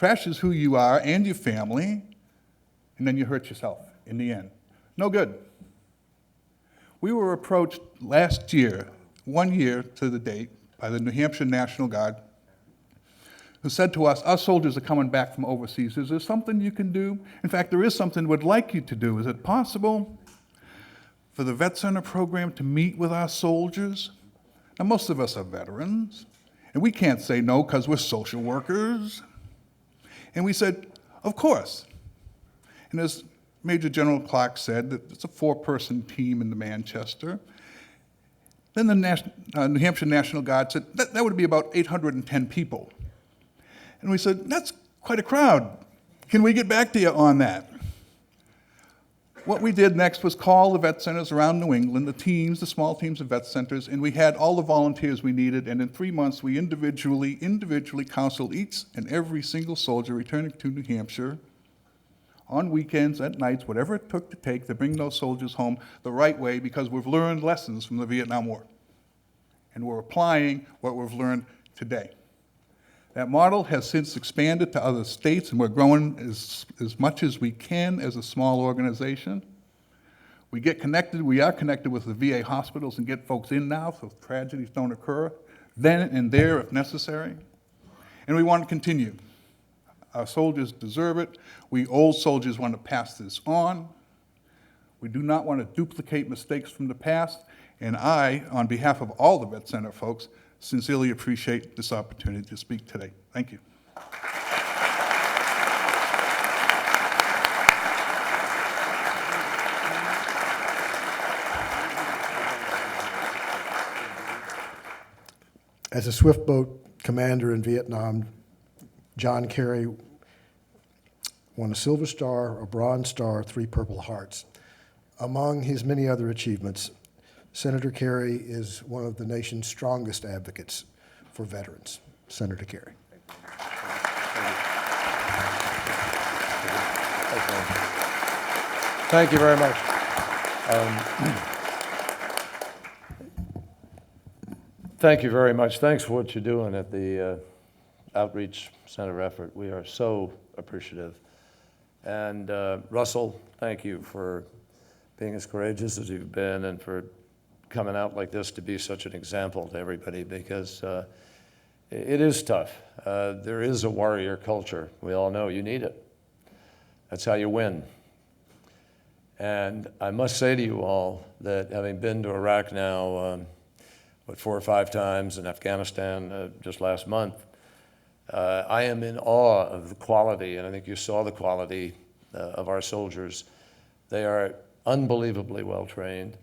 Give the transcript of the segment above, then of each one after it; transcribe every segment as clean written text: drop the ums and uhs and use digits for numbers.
trashes who you are and your family, and then you hurt yourself in the end. No good. We were approached last year, 1 year to the date, by the New Hampshire National Guard, who said to us, our soldiers are coming back from overseas. Is there something you can do? In fact, there is something we'd like you to do. Is it possible for the Vet Center program to meet with our soldiers? Now, most of us are veterans, and we can't say no because we're social workers. And we said, of course. And as Major General Clark said, that it's a 4-person team in the Manchester. Then the New Hampshire National Guard said that would be about 810 people. And we said, that's quite a crowd. Can we get back to you on that? What we did next was call the vet centers around New England, the small teams of vet centers, and we had all the volunteers we needed, and in 3 months we individually counseled each and every single soldier returning to New Hampshire on weekends, at nights, whatever it took to bring those soldiers home the right way, because we've learned lessons from the Vietnam War. And we're applying what we've learned today. That model has since expanded to other states, and we're growing as much as we can as a small organization. We are connected with the VA hospitals and get folks in now so tragedies don't occur then and there if necessary. And we want to continue. Our soldiers deserve it. We old soldiers want to pass this on. We do not want to duplicate mistakes from the past. And I, on behalf of all the Vet Center folks, sincerely appreciate this opportunity to speak today. Thank you. As a swift boat commander in Vietnam, John Kerry won a Silver Star, a Bronze Star, 3 Purple Hearts. Among his many other achievements, Senator Kerry is one of the nation's strongest advocates for veterans. Senator Kerry. Thank you very much. Thank you very much. Thanks for what you're doing at the Outreach Center effort. We are so appreciative. And Russell, thank you for being as courageous as you've been and for coming out like this to be such an example to everybody, because it is tough. There is a warrior culture. We all know you need it. That's how you win. And I must say to you all that having been to Iraq now, 4 or 5 times, in Afghanistan just last month, I am in awe of the quality, and I think you saw the quality of our soldiers. They are unbelievably well trained.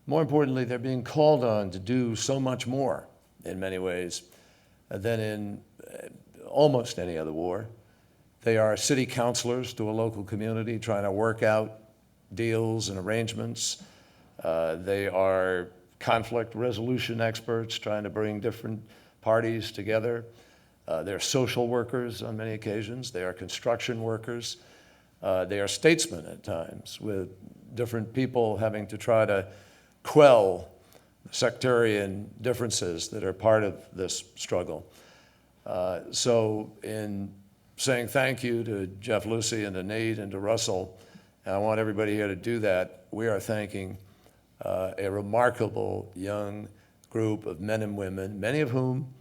More importantly, they're being called on to do so much more in many ways than in almost any other war. They are city councilors to a local community trying to work out deals and arrangements. They are conflict resolution experts trying to bring different parties together. They're social workers on many occasions. They are construction workers. They are statesmen at times, with different people having to try to quell sectarian differences that are part of this struggle. So in saying thank you to Jeff Lucey and to Nate and to Russell, and I want everybody here to do that, we are thanking a remarkable young group of men and women, many of whom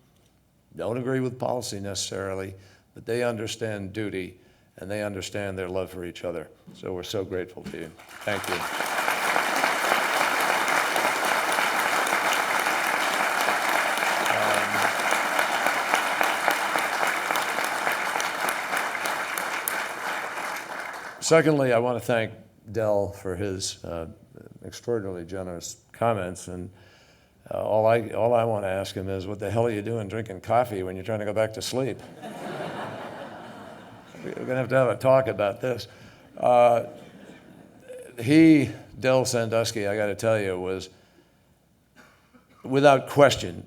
don't agree with policy necessarily, but they understand duty and they understand their love for each other. So we're so grateful to you. Thank you. Secondly, I want to thank Del for his extraordinarily generous comments, and all I want to ask him is, what the hell are you doing drinking coffee when you're trying to go back to sleep? We're going to have a talk about this. Del Sandusky, I got to tell you, was without question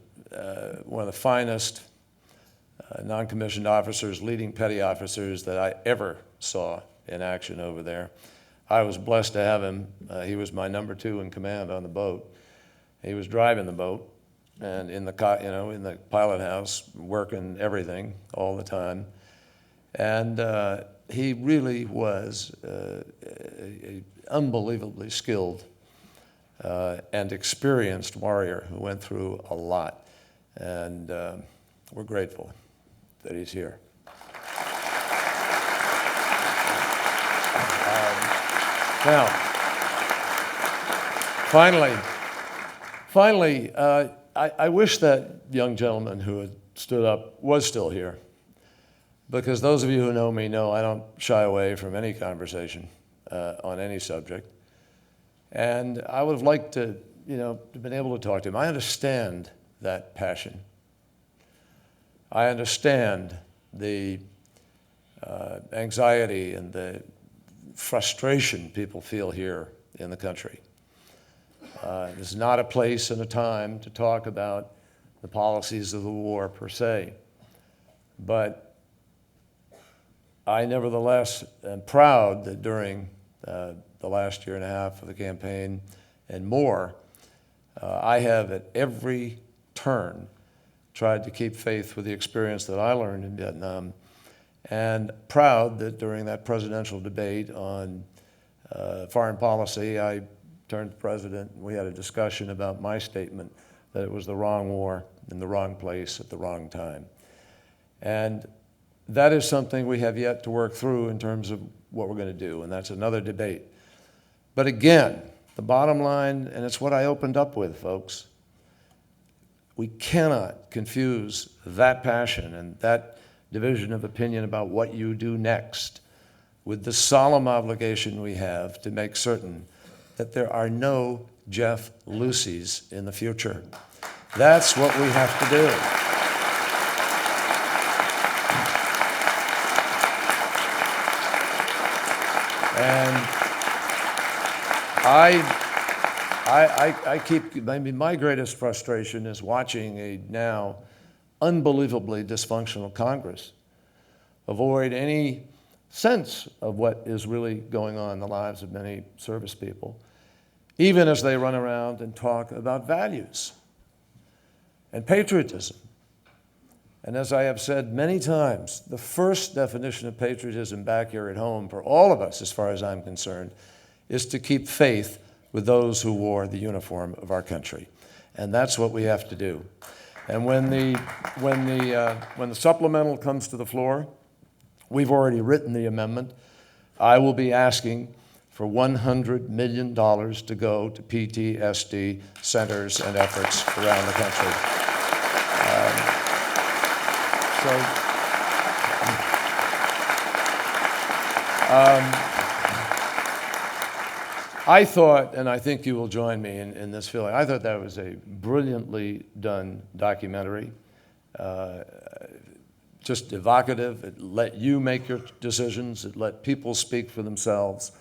one of the finest non-commissioned officers, leading petty officers that I ever saw in action over there. I was blessed to have him. He was my number 2 in command on the boat. He was driving the boat and in the pilot house, working everything all the time. And he really was an unbelievably skilled and experienced warrior who went through a lot. And we're grateful that he's here. Now, finally, I wish that young gentleman who had stood up was still here, because those of you who know me know I don't shy away from any conversation on any subject. And I would have liked to, have been able to talk to him. I understand that passion. I understand the anxiety and the frustration people feel here in the country. This is not a place and a time to talk about the policies of the war per se, but I nevertheless am proud that during the last year and a half of the campaign and more, I have at every turn tried to keep faith with the experience that I learned in Vietnam, and proud that during that presidential debate on foreign policy, I turned to the president and we had a discussion about my statement that it was the wrong war in the wrong place at the wrong time. And that is something we have yet to work through in terms of what we're going to do, and that's another debate. But again, the bottom line, and it's what I opened up with, folks, we cannot confuse that passion and that division of opinion about what you do next with the solemn obligation we have to make certain that there are no Jeff Lucys in the future. That's what we have to do. And I keep, my greatest frustration is watching a now unbelievably dysfunctional Congress avoid any sense of what is really going on in the lives of many service people, even as they run around and talk about values and patriotism. And as I have said many times, the first definition of patriotism back here at home for all of us, as far as I'm concerned, is to keep faith with those who wore the uniform of our country. And that's what we have to do. And when the supplemental comes to the floor, we've already written the amendment. I will be asking for $100 million to go to PTSD centers and efforts around the country. I thought, and I think you will join me in this feeling, I thought that was a brilliantly done documentary, just evocative. It let you make your decisions. It let people speak for themselves.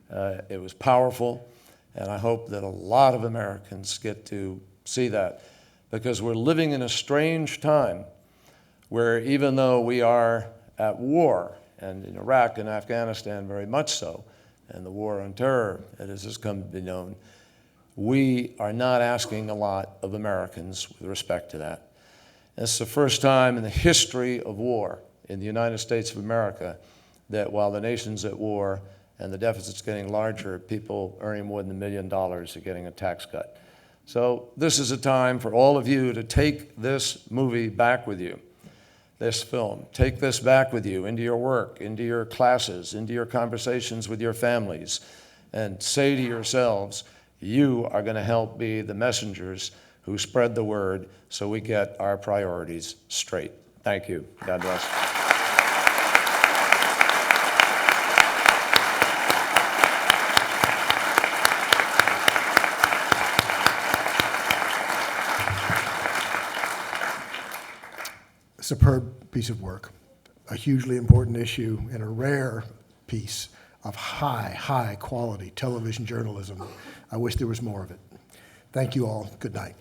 It was powerful, and I hope that a lot of Americans get to see that, because we're living in a strange time where, even though we are at war, and in Iraq and Afghanistan very much so, and the war on terror, as has come to be known, we are not asking a lot of Americans with respect to that. It's the first time in the history of war in the United States of America that while the nation's at war and the deficit's getting larger, people earning more than $1 million are getting a tax cut. So this is a time for all of you to take this movie back with you, this film. Take this back with you into your work, into your classes, into your conversations with your families, and say to yourselves, you are going to help be the messengers who spread the word so we get our priorities straight. Thank you. God bless. Superb piece of work, a hugely important issue, and a rare piece of high quality television journalism. I wish there was more of it. Thank you all. Good night.